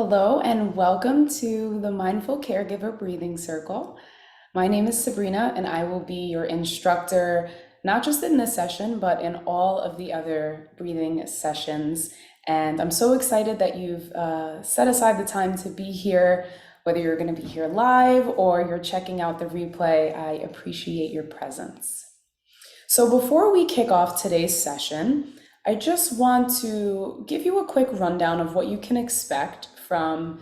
Hello and welcome to the Mindful Caregiver Breathing Circle. My name is Sabrina and I will be your instructor, not just in this session, but in all of the other breathing sessions. And I'm so excited that you've set aside the time to be here, whether you're going to be here live or you're checking out the replay. I appreciate your presence. So before we kick off today's session, I just want to give you a quick rundown of what you can expect from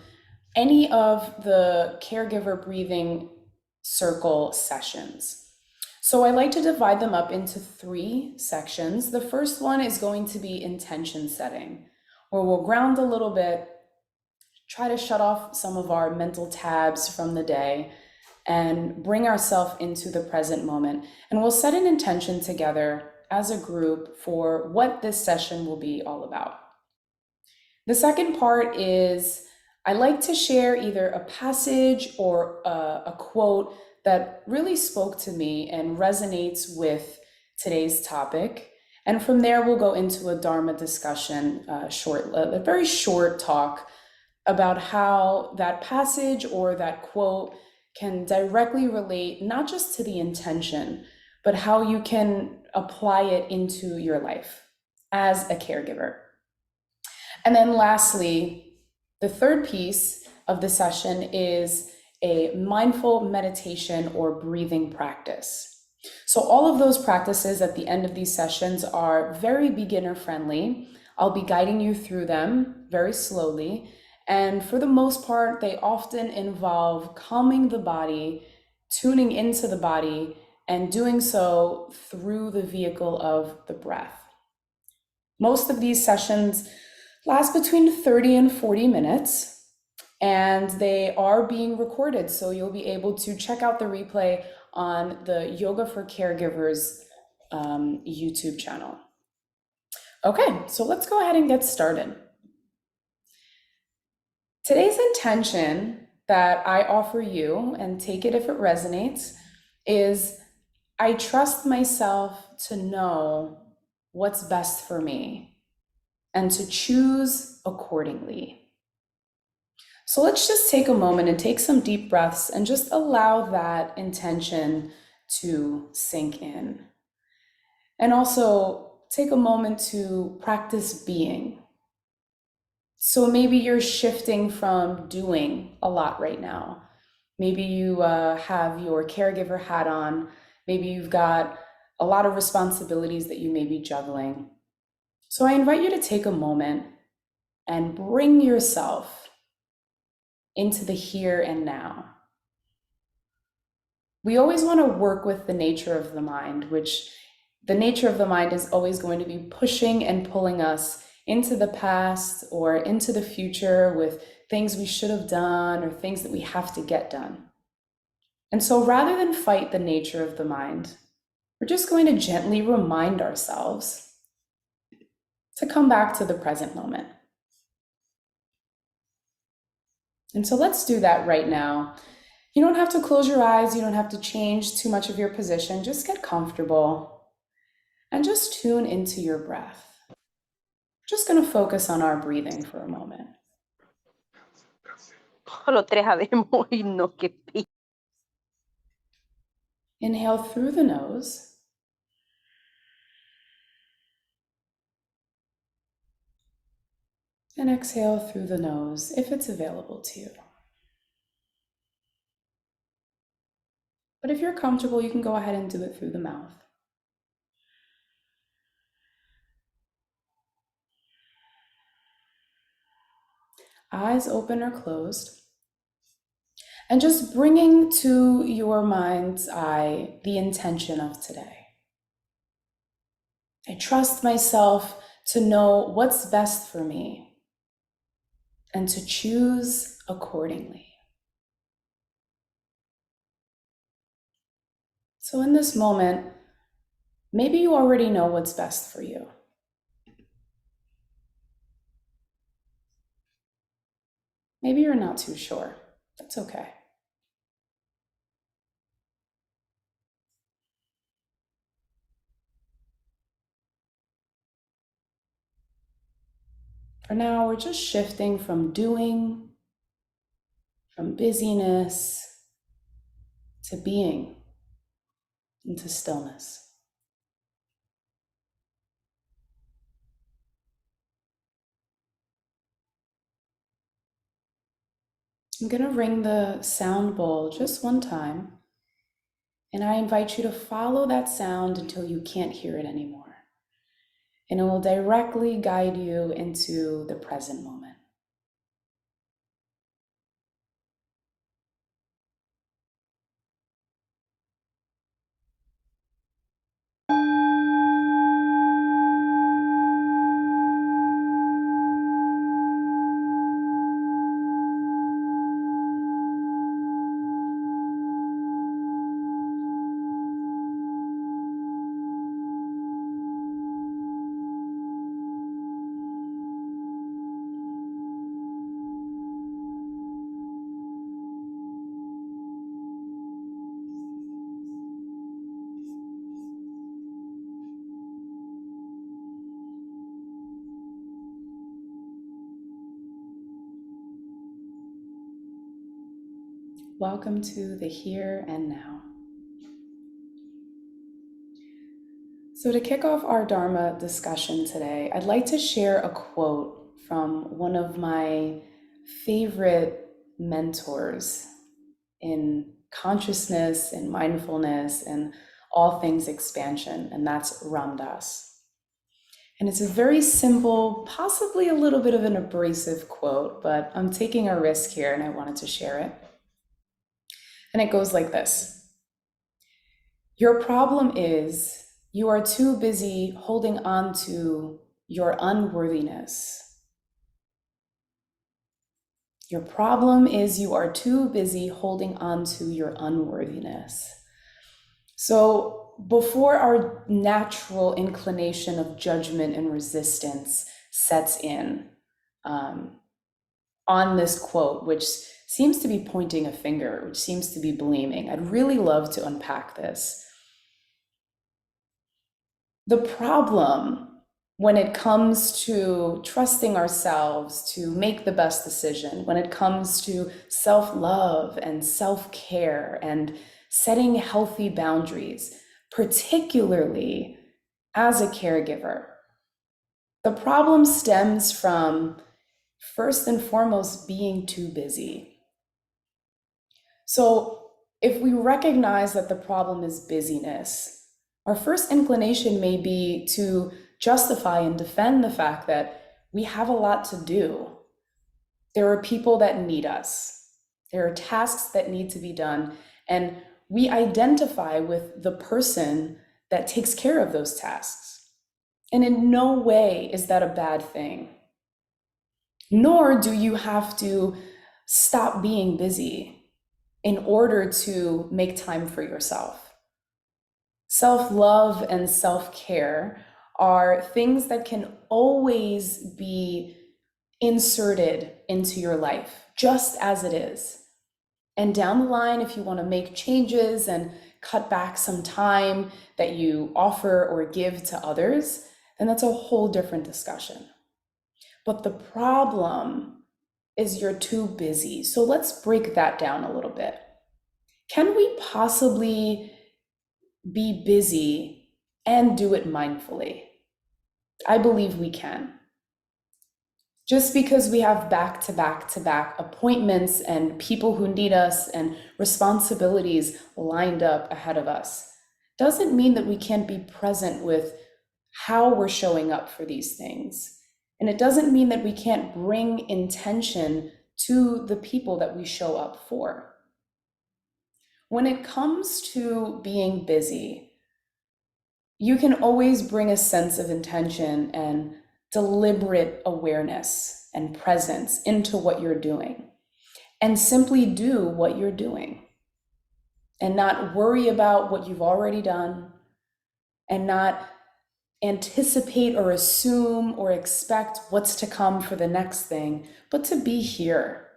any of the caregiver breathing circle sessions. So I like to divide them up into 3 sections. The first one is going to be intention setting, where we'll ground a little bit, try to shut off some of our mental tabs from the day, and bring ourselves into the present moment. And we'll set an intention together as a group for what this session will be all about. The second part is I like to share either a passage or a quote that really spoke to me and resonates with today's topic. And from there, we'll go into a dharma discussion, a very short talk about how that passage or that quote can directly relate not just to the intention, but how you can apply it into your life as a caregiver. And then lastly, the third piece of the session is a mindful meditation or breathing practice. So all of those practices at the end of these sessions are very beginner friendly. I'll be guiding you through them very slowly. And for the most part, they often involve calming the body, tuning into the body, and doing so through the vehicle of the breath. Most of these sessions last between 30 and 40 minutes, and they are being recorded. So you'll be able to check out the replay on the Yoga for Caregivers YouTube channel. Okay, so let's go ahead and get started. Today's intention that I offer you, and take it if it resonates, is I trust myself to know what's best for me and to choose accordingly. So let's just take a moment and take some deep breaths and just allow that intention to sink in. And also take a moment to practice being. So maybe you're shifting from doing a lot right now. Maybe you have your caregiver hat on. Maybe you've got a lot of responsibilities that you may be juggling. So I invite you to take a moment and bring yourself into the here and now. We always want to work with the nature of the mind, which the nature of the mind is always going to be pushing and pulling us into the past or into the future with things we should have done or things that we have to get done. And so rather than fight the nature of the mind, we're just going to gently remind ourselves to come back to the present moment. And so let's do that right now. You don't have to close your eyes. You don't have to change too much of your position. Just get comfortable and just tune into your breath. Just going to focus on our breathing for a moment. Inhale through the nose. And exhale through the nose if it's available to you. But if you're comfortable, you can go ahead and do it through the mouth. Eyes open or closed. And just bringing to your mind's eye the intention of today. I trust myself to know what's best for me and to choose accordingly. So in this moment, maybe you already know what's best for you. Maybe you're not too sure. That's okay. For now, we're just shifting from doing, from busyness, to being, into stillness. I'm going to ring the sound bowl just one time, and I invite you to follow that sound until you can't hear it anymore. And it will directly guide you into the present moment. Welcome to the here and now. So to kick off our Dharma discussion today, I'd like to share a quote from one of my favorite mentors in consciousness and mindfulness and all things expansion, and that's Ram Dass. And it's a very simple, possibly a little bit of an abrasive quote, but I'm taking a risk here and I wanted to share it. And it goes like this: your problem is you are too busy holding on to your unworthiness. Your problem is you are too busy holding on to your unworthiness. So before our natural inclination of judgment and resistance sets in on this quote, which seems to be pointing a finger, which seems to be blaming, I'd really love to unpack this. The problem when it comes to trusting ourselves to make the best decision, when it comes to self-love and self-care and setting healthy boundaries, particularly as a caregiver, the problem stems from, first and foremost, being too busy. So if we recognize that the problem is busyness, our first inclination may be to justify and defend the fact that we have a lot to do. There are people that need us. There are tasks that need to be done, and we identify with the person that takes care of those tasks. And in no way is that a bad thing. Nor do you have to stop being busy in order to make time for yourself. Self-love and self-care are things that can always be inserted into your life, just as it is. And down the line, if you want to make changes and cut back some time that you offer or give to others, then that's a whole different discussion. But the problem is you're too busy. So let's break that down a little bit. Can we possibly be busy and do it mindfully? I believe we can. Just because we have back-to-back appointments and people who need us and responsibilities lined up ahead of us doesn't mean that we can't be present with how we're showing up for these things. And it doesn't mean that we can't bring intention to the people that we show up for. When it comes to being busy, you can always bring a sense of intention and deliberate awareness and presence into what you're doing, and simply do what you're doing, and not worry about what you've already done, and not anticipate or assume or expect what's to come for the next thing, but to be here.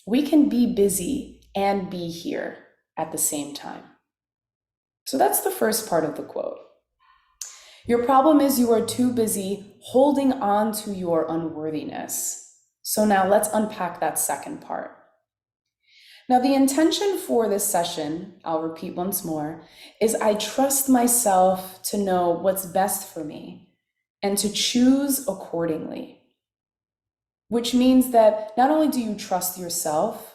We can be busy and be here at the same time. So that's the first part of the quote. Your problem is you are too busy holding on to your unworthiness. So now let's unpack that second part. Now, the intention for this session, I'll repeat once more, is I trust myself to know what's best for me and to choose accordingly. Which means that not only do you trust yourself,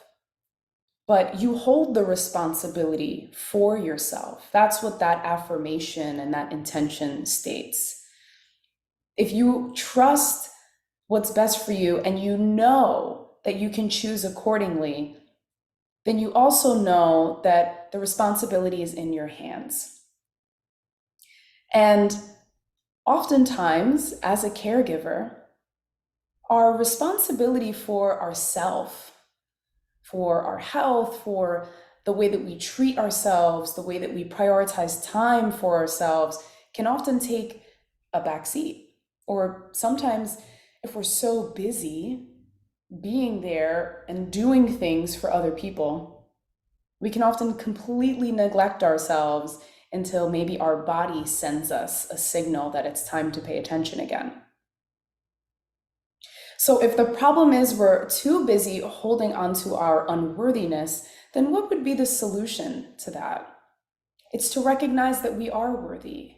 but you hold the responsibility for yourself. That's what that affirmation and that intention states. If you trust what's best for you and you know that you can choose accordingly, then you also know that the responsibility is in your hands. And oftentimes, as a caregiver, our responsibility for ourself, for our health, for the way that we treat ourselves, the way that we prioritize time for ourselves, can often take a backseat. Or sometimes, if we're so busy being there and doing things for other people, we can often completely neglect ourselves until maybe our body sends us a signal that it's time to pay attention again. So if the problem is we're too busy holding on to our unworthiness, then what would be the solution to that? It's to recognize that we are worthy.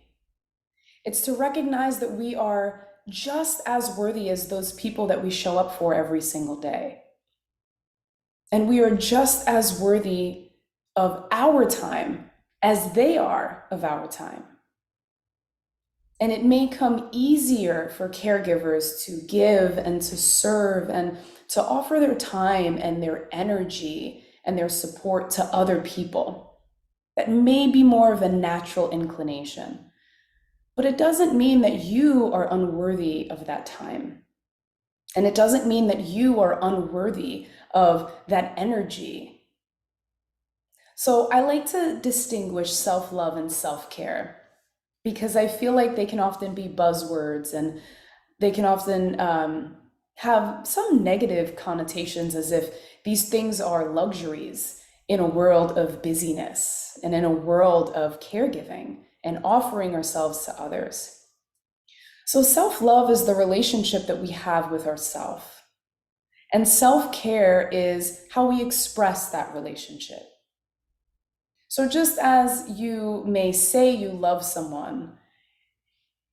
It's to recognize that we are just as worthy as those people that we show up for every single day. And we are just as worthy of our time as they are of our time. And it may come easier for caregivers to give and to serve and to offer their time and their energy and their support to other people. That may be more of a natural inclination. But it doesn't mean that you are unworthy of that time. And it doesn't mean that you are unworthy of that energy. So I like to distinguish self-love and self-care, because I feel like they can often be buzzwords and they can often have some negative connotations, as if these things are luxuries in a world of busyness and in a world of caregiving and offering ourselves to others. So self-love is the relationship that we have with ourselves. And self-care is how we express that relationship. So just as you may say you love someone,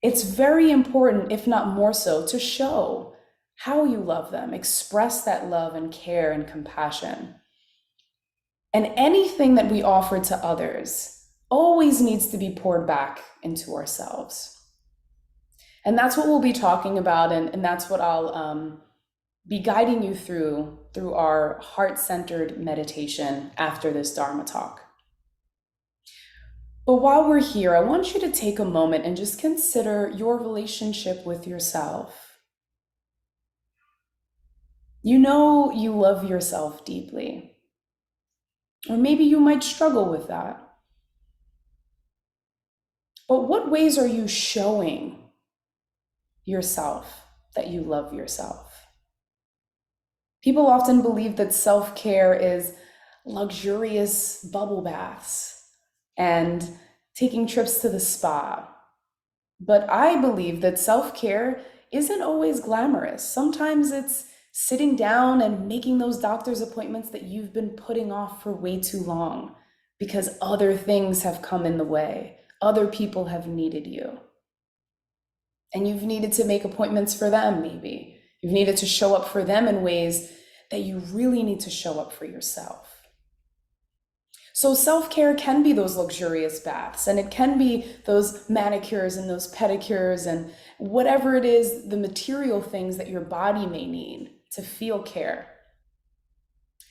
it's very important, if not more so, to show how you love them, express that love and care and compassion. And anything that we offer to others always needs to be poured back into ourselves. And that's what we'll be talking about, and that's what I'll be guiding you through our heart-centered meditation after this Dharma talk. But while we're here, I want you to take a moment and just consider your relationship with yourself. You know you love yourself deeply, or maybe you might struggle with that. But what ways are you showing yourself that you love yourself? People often believe that self-care is luxurious bubble baths and taking trips to the spa. But I believe that self-care isn't always glamorous. Sometimes it's sitting down and making those doctor's appointments that you've been putting off for way too long because other things have come in the way. Other people have needed you. And you've needed to make appointments for them, maybe. You've needed to show up for them in ways that you really need to show up for yourself. So self-care can be those luxurious baths, and it can be those manicures and those pedicures and whatever it is, the material things that your body may need to feel care.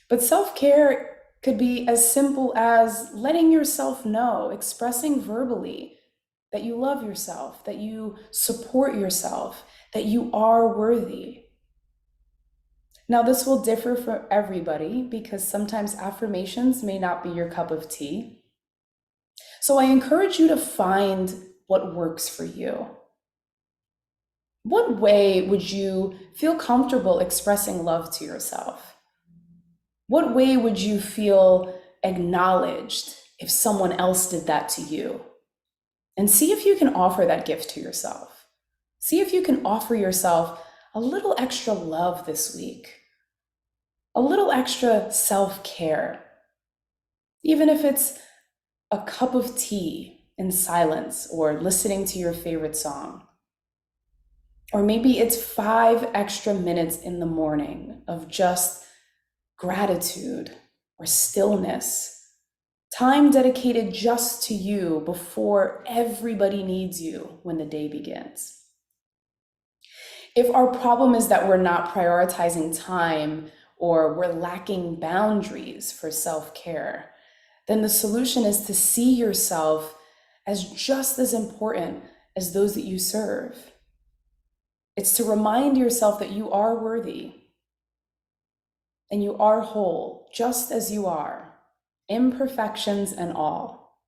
But self-care could be as simple as letting yourself know, expressing verbally that you love yourself, that you support yourself, that you are worthy. Now, this will differ for everybody because sometimes affirmations may not be your cup of tea. So I encourage you to find what works for you. What way would you feel comfortable expressing love to yourself? What way would you feel acknowledged if someone else did that to you? And see if you can offer that gift to yourself. See if you can offer yourself a little extra love this week, a little extra self-care, even if it's a cup of tea in silence or listening to your favorite song. Or maybe it's 5 extra minutes in the morning of just gratitude or stillness, time dedicated just to you before everybody needs you when the day begins. If our problem is that we're not prioritizing time or we're lacking boundaries for self-care, then the solution is to see yourself as just as important as those that you serve. It's to remind yourself that you are worthy and you are whole, just as you are, imperfections and all.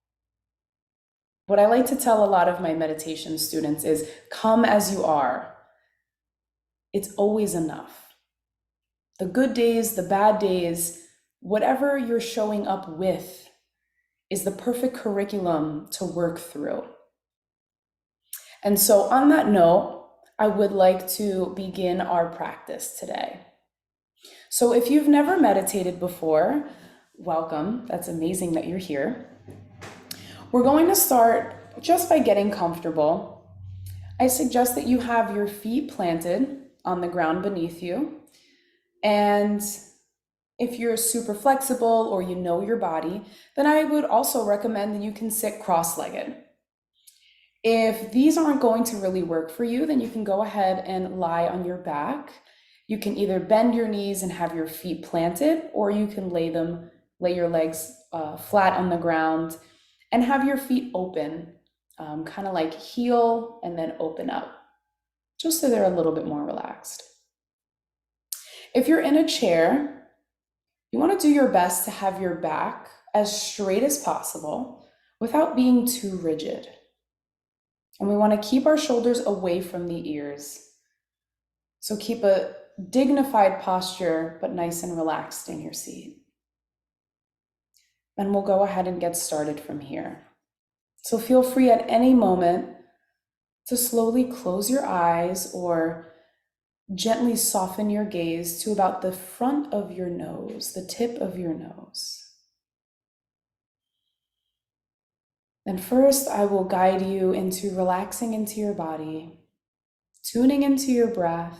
What I like to tell a lot of my meditation students is, come as you are. It's always enough. The good days, the bad days, whatever you're showing up with is the perfect curriculum to work through. And so on that note, I would like to begin our practice today. So if you've never meditated before, welcome. That's amazing that you're here. We're going to start just by getting comfortable. I suggest that you have your feet planted on the ground beneath you. And if you're super flexible or you know your body, then I would also recommend that you can sit cross-legged. If these aren't going to really work for you, then you can go ahead and lie on your back. You can either bend your knees and have your feet planted, or you can lay your legs flat on the ground and have your feet open, kind of like heel and then open up, just so they're a little bit more relaxed. If you're in a chair, you want to do your best to have your back as straight as possible without being too rigid. And we want to keep our shoulders away from the ears. So keep a dignified posture, but nice and relaxed in your seat. And we'll go ahead and get started from here. So feel free at any moment to slowly close your eyes or gently soften your gaze to about the front of your nose, the tip of your nose. And first, I will guide you into relaxing into your body, tuning into your breath,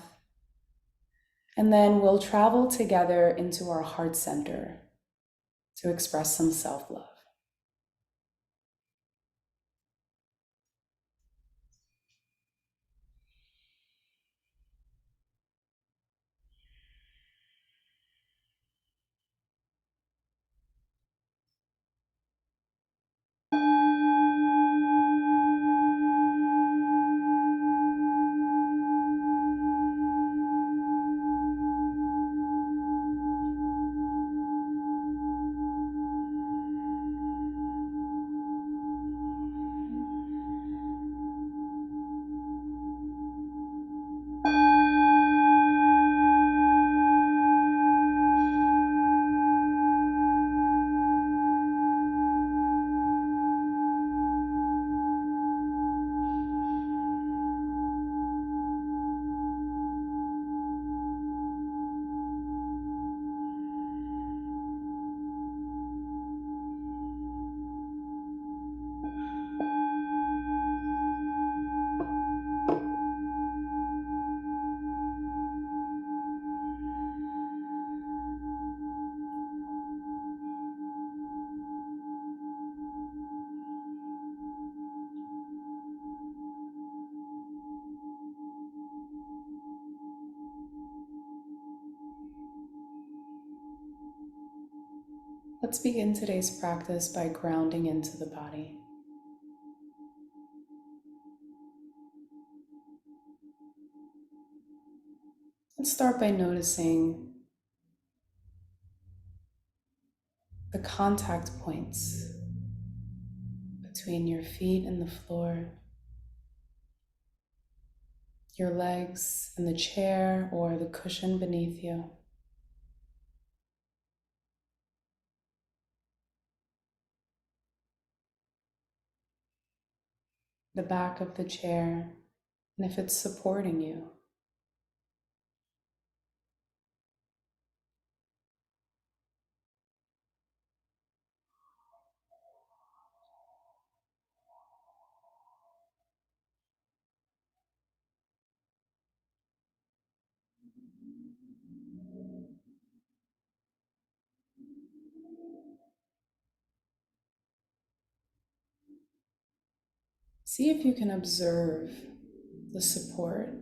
and then we'll travel together into our heart center to express some self-love. Let's begin today's practice by grounding into the body. Let's start by noticing the contact points between your feet and the floor, your legs and the chair or the cushion beneath you. the back of the chair, and if it's supporting you. See if you can observe the support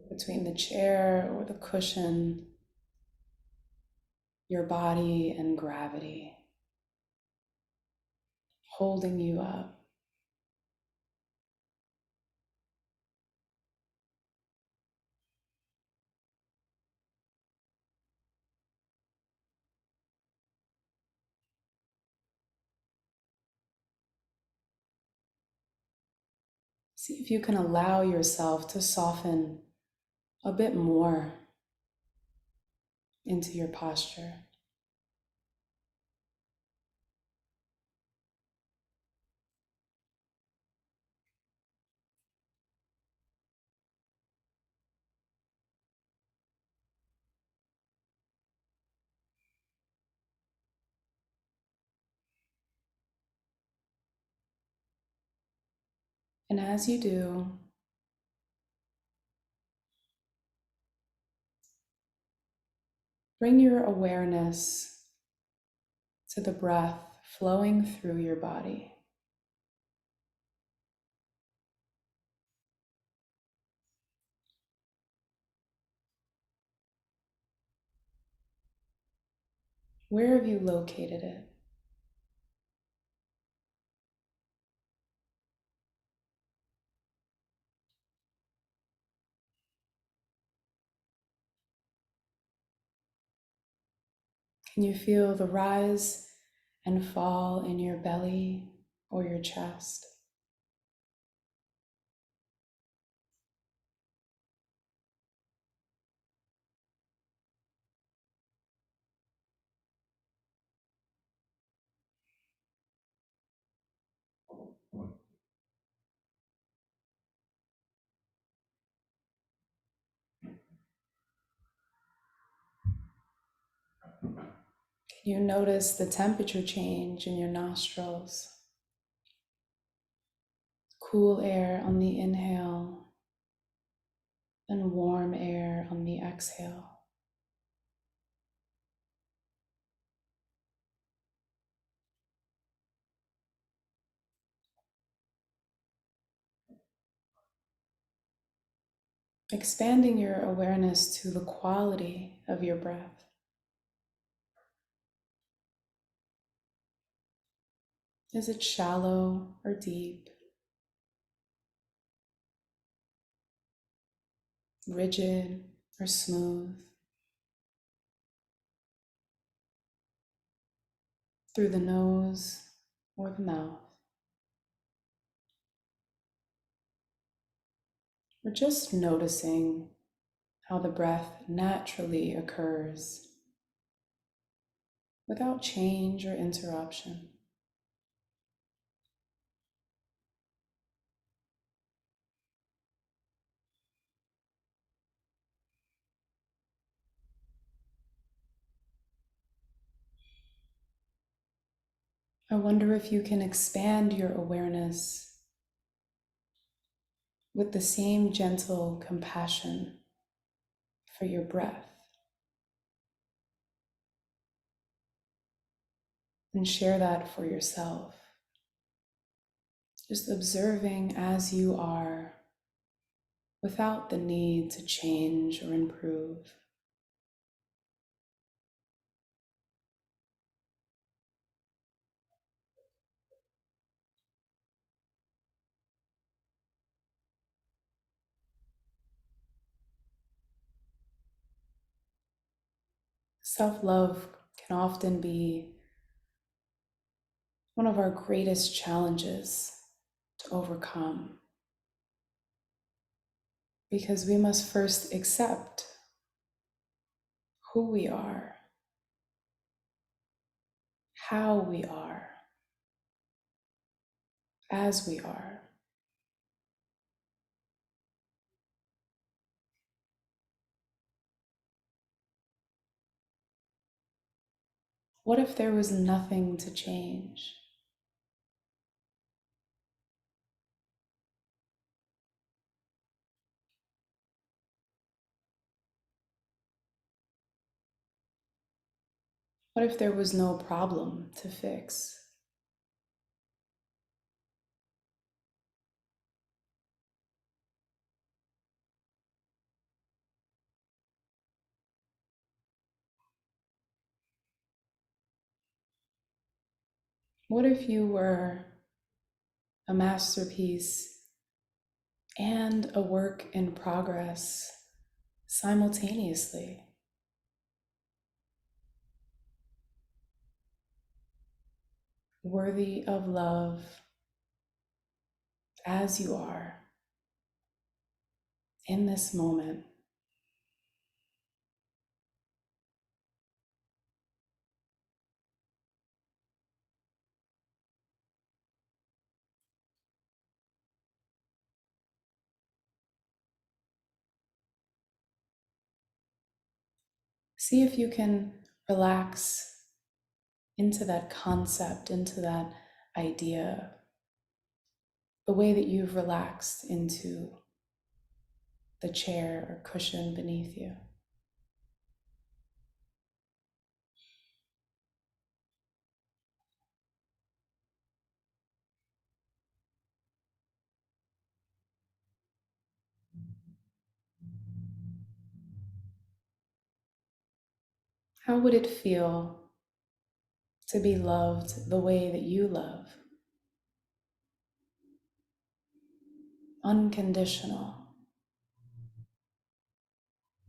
between the chair or the cushion, your body and gravity, holding you up. See if you can allow yourself to soften a bit more into your posture. And as you do, bring your awareness to the breath flowing through your body. Where have you located it? Can you feel the rise and fall in your belly or your chest? Can you notice the temperature change in your nostrils? Cool air on the inhale and warm air on the exhale. Expanding your awareness to the quality of your breath. Is it shallow or deep? Rigid or smooth? Through the nose or the mouth? Or just noticing how the breath naturally occurs without change or interruption. I wonder if you can expand your awareness with the same gentle compassion for your breath and share that for yourself. Just observing as you are without the need to change or improve. Self-love can often be one of our greatest challenges to overcome because we must first accept who we are, how we are, as we are. What if there was nothing to change? What if there was no problem to fix? What if you were a masterpiece and a work in progress simultaneously? Worthy of love as you are in this moment. See if you can relax into that concept, into that idea, the way that you've relaxed into the chair or cushion beneath you. How would it feel to be loved the way that you love? Unconditional,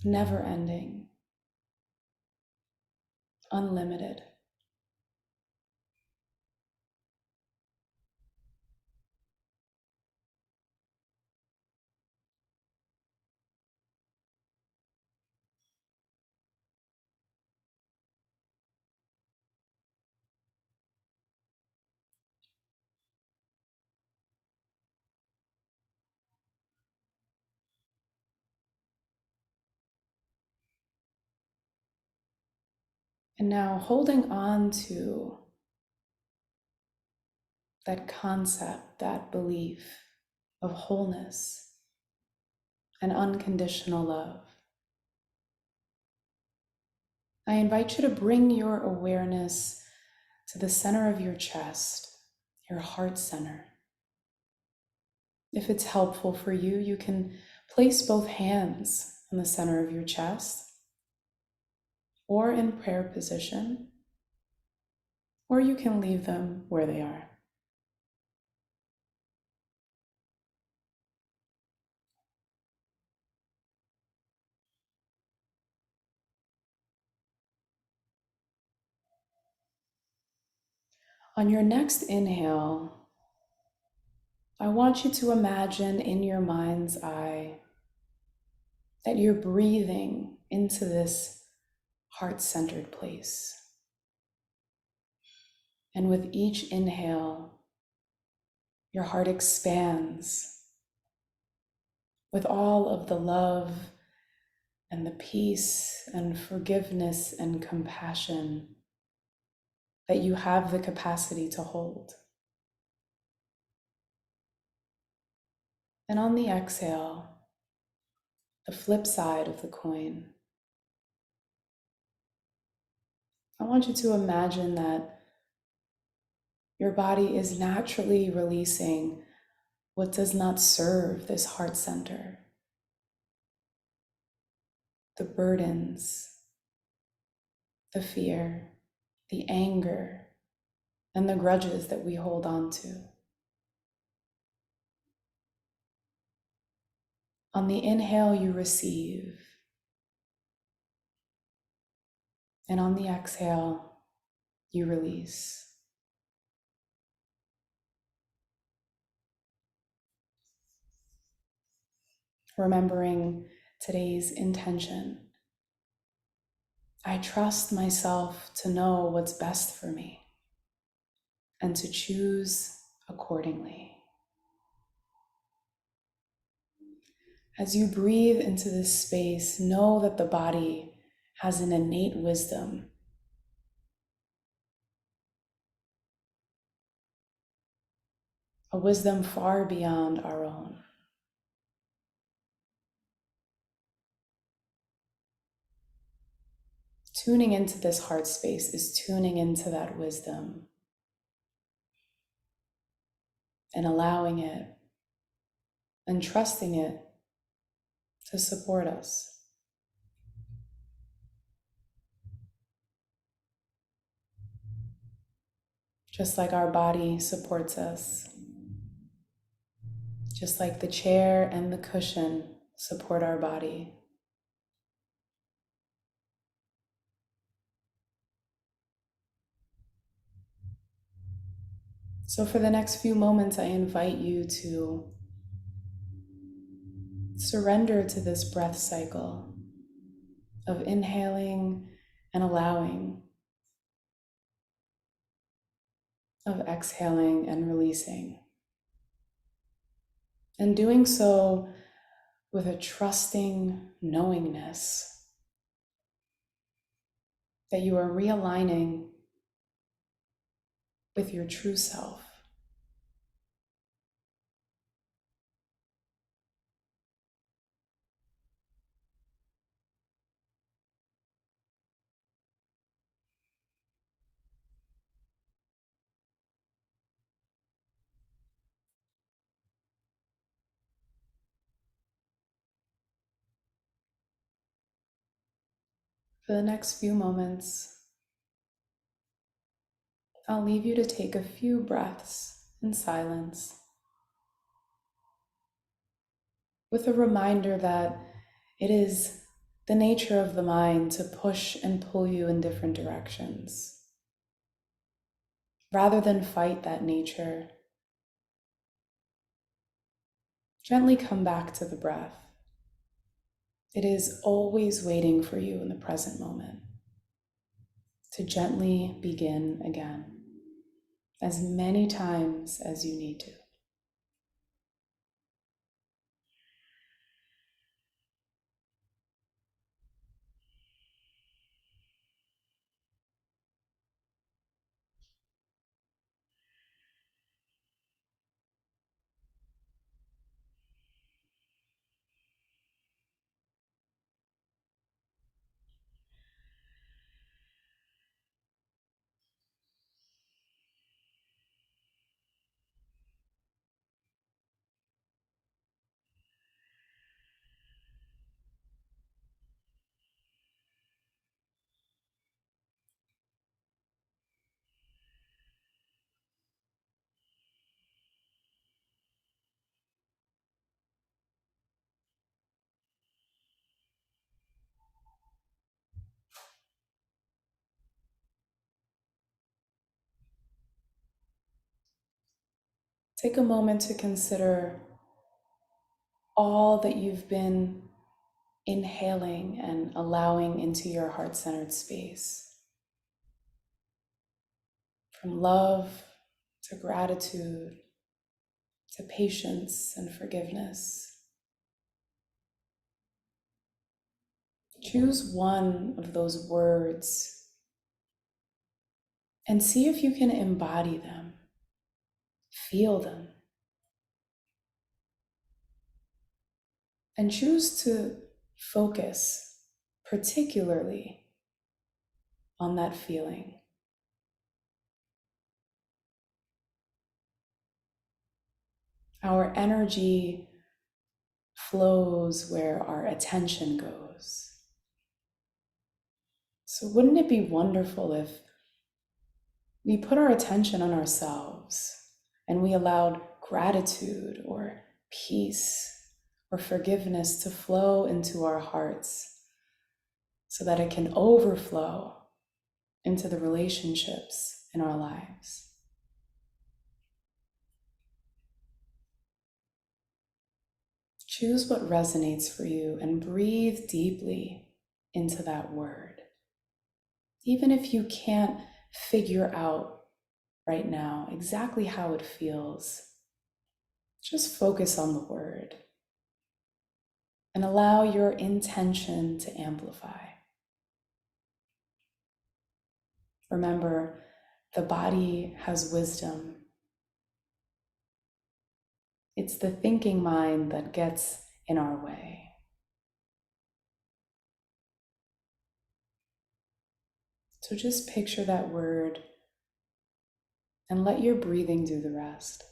never ending, unlimited. And now holding on to that concept, that belief of wholeness and unconditional love, I invite you to bring your awareness to the center of your chest, your heart center. If it's helpful for you, you can place both hands on the center of your chest or in prayer position, or you can leave them where they are. On your next inhale, I want you to imagine in your mind's eye that you're breathing into this heart-centered place. And with each inhale, your heart expands with all of the love and the peace and forgiveness and compassion that you have the capacity to hold. And on the exhale, the flip side of the coin, I want you to imagine that your body is naturally releasing what does not serve this heart center, the burdens, the fear, the anger, and the grudges that we hold on to. On the inhale, you receive, and on the exhale, you release. Remembering today's intention. I trust myself to know what's best for me and to choose accordingly. As you breathe into this space, know that the body has an innate wisdom, a wisdom far beyond our own. Tuning into this heart space is tuning into that wisdom and allowing it and trusting it to support us. Just like our body supports us, just like the chair and the cushion support our body. So for the next few moments, I invite you to surrender to this breath cycle of inhaling and allowing, of exhaling and releasing. And doing so with a trusting knowingness that you are realigning with your true self. For the next few moments, I'll leave you to take a few breaths in silence, with a reminder that it is the nature of the mind to push and pull you in different directions. Rather than fight that nature, gently come back to the breath. It is always waiting for you in the present moment to gently begin again, as many times as you need to. Take a moment to consider all that you've been inhaling and allowing into your heart-centered space. From love to gratitude to patience and forgiveness. Choose one of those words and see if you can embody them, feel them, and choose to focus particularly on that feeling. Our energy flows where our attention goes. So wouldn't it be wonderful if we put our attention on ourselves and we allowed gratitude or peace or forgiveness to flow into our hearts so that it can overflow into the relationships in our lives? Choose what resonates for you and breathe deeply into that word. Even if you can't figure out right now, exactly how it feels. Just focus on the word and allow your intention to amplify. Remember, the body has wisdom. It's the thinking mind that gets in our way. So just picture that word and let your breathing do the rest.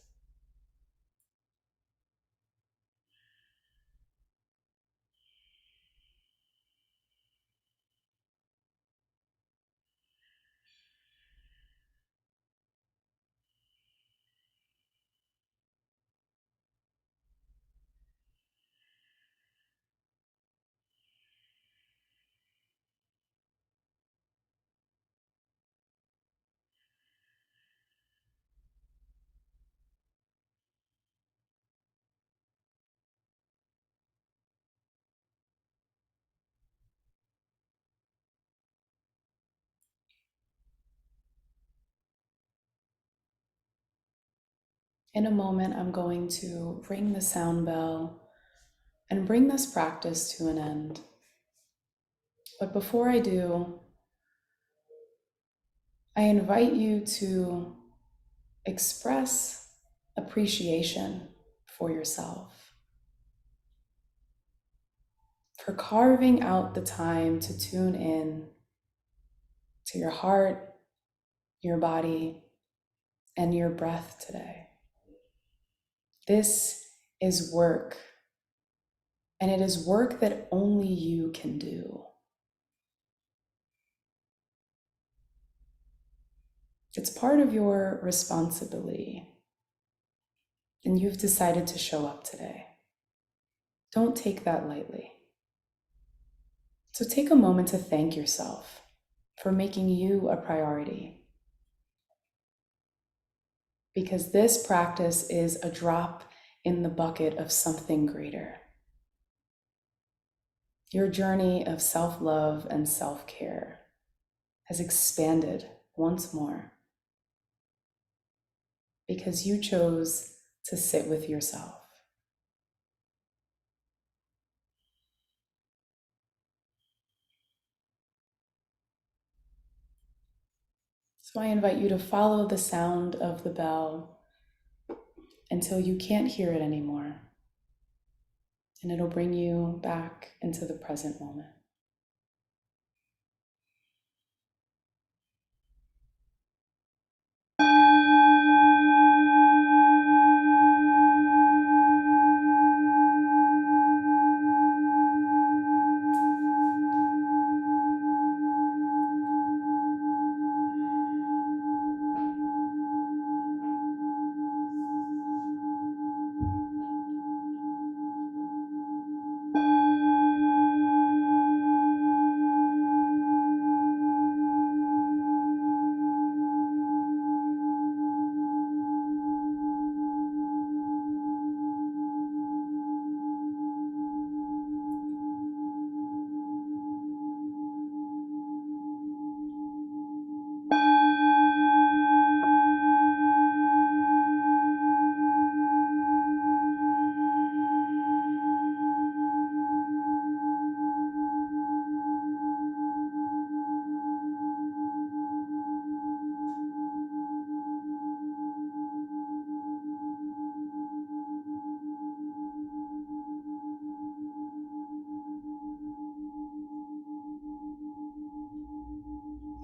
In a moment, I'm going to ring the sound bell and bring this practice to an end. But before I do, I invite you to express appreciation for yourself, for carving out the time to tune in to your heart, your body, and your breath today. This is work, and it is work that only you can do. It's part of your responsibility, and you've decided to show up today. Don't take that lightly. So take a moment to thank yourself for making you a priority, because this practice is a drop in the bucket of something greater. Your journey of self-love and self-care has expanded once more because you chose to sit with yourself. So I invite you to follow the sound of the bell until you can't hear it anymore, and it'll bring you back into the present moment.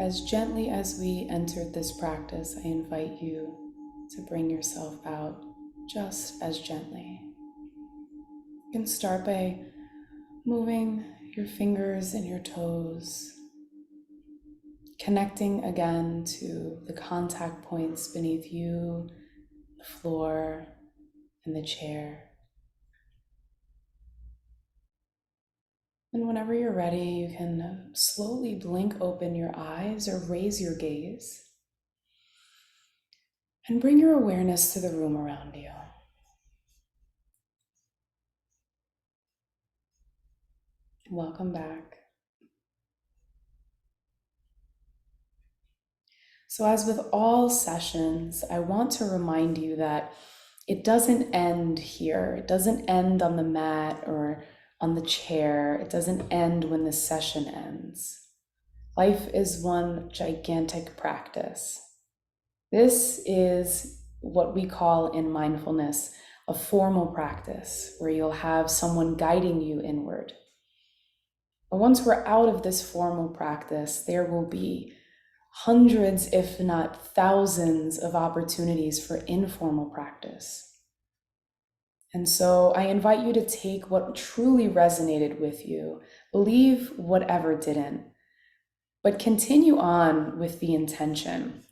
As gently as we entered this practice, I invite you to bring yourself out just as gently. You can start by moving your fingers and your toes, connecting again to the contact points beneath you, the floor, and the chair. And whenever you're ready, you can slowly blink open your eyes or raise your gaze and bring your awareness to the room around you. Welcome back. So, as with all sessions, I want to remind you that it doesn't end here. It doesn't end on the mat or on the chair. It doesn't end when the session ends. Life is one gigantic practice. This is what we call in mindfulness a formal practice, where you'll have someone guiding you inward. But once we're out of this formal practice, there will be hundreds, if not thousands, of opportunities for informal practice. And so I invite you to take what truly resonated with you, believe whatever didn't, but continue on with the intention.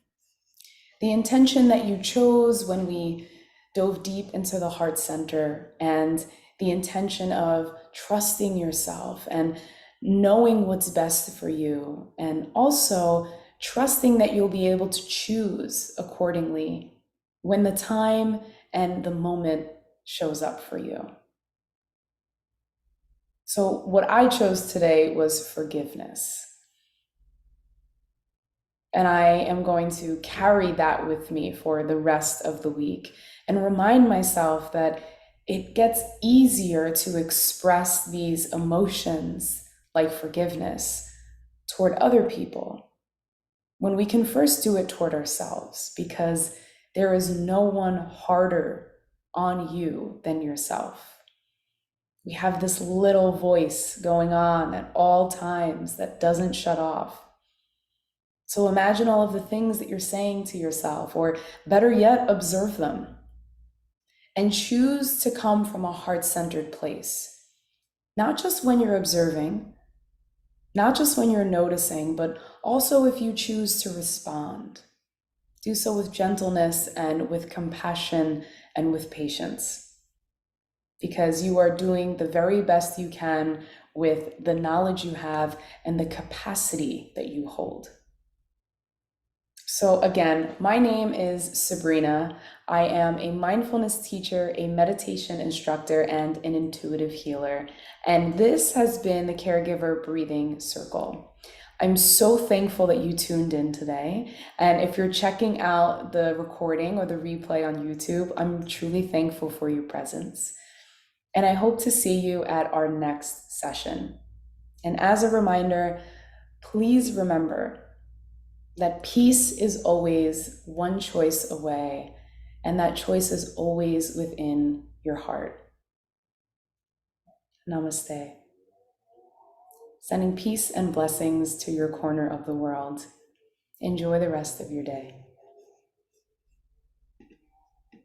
The intention that you chose when we dove deep into the heart center, and the intention of trusting yourself and knowing what's best for you, and also trusting that you'll be able to choose accordingly when the time and the moment shows up for you. So, what I chose today was forgiveness. And I am going to carry that with me for the rest of the week and remind myself that it gets easier to express these emotions like forgiveness toward other people when we can first do it toward ourselves, because there is no one harder on you than yourself. We have this little voice going on at all times that doesn't shut off. So imagine all of the things that you're saying to yourself, or better yet, observe them. And choose to come from a heart-centered place. Not just when you're observing, not just when you're noticing, but also if you choose to respond. Do so with gentleness and with compassion and with patience. Because you are doing the very best you can with the knowledge you have and the capacity that you hold. So again, my name is Sabrina. I am a mindfulness teacher, a meditation instructor, and an intuitive healer. And this has been the Caregiver Breathing Circle. I'm so thankful that you tuned in today. And if you're checking out the recording or the replay on YouTube, I'm truly thankful for your presence. And I hope to see you at our next session. And as a reminder, please remember that peace is always one choice away, and that choice is always within your heart. Namaste. Sending peace and blessings to your corner of the world. Enjoy the rest of your day.